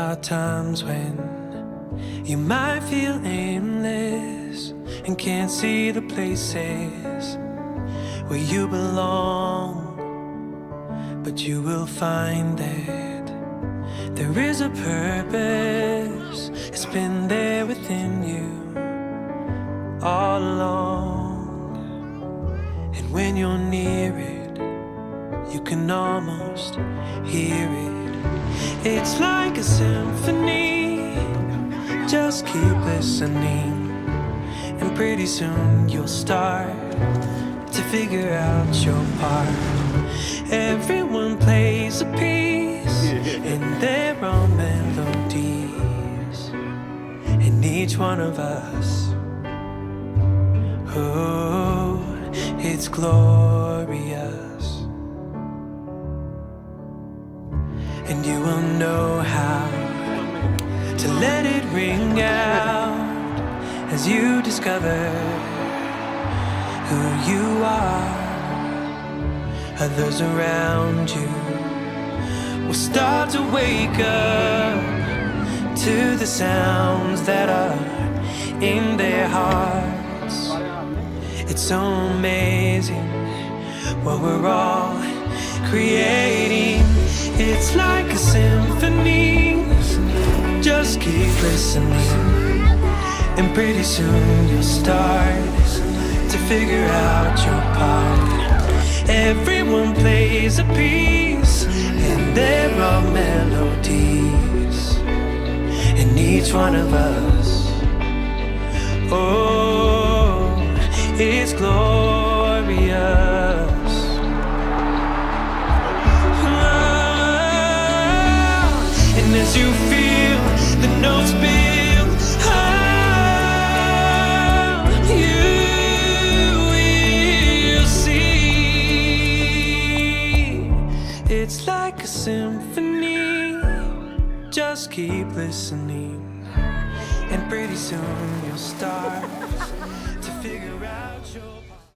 are times when you might feel aimless and can't see the places where you belong, but you will find that there is a purpose. It's been there within you all along, and when you're near it, you can almost hear it. It's like a symphony. Just keep listening, and pretty soon you'll start to figure out your part. Everyone plays a piece in their own melodies, and each one of us, oh, it's glorious. And you will know how to let it ring out as you discover who you are. Others around you will start to wake up to the sounds that are in their hearts. It's so amazing what we're all creating. It's like a symphony. Just keep listening, and pretty soon you'll start to figure out your part. Everyone plays a piece in their own melodies, and each one of us, oh, is glorious. And as you feel the notes build, you will see. It's like a symphony. Just keep listening, and pretty soon you'll start to figure out your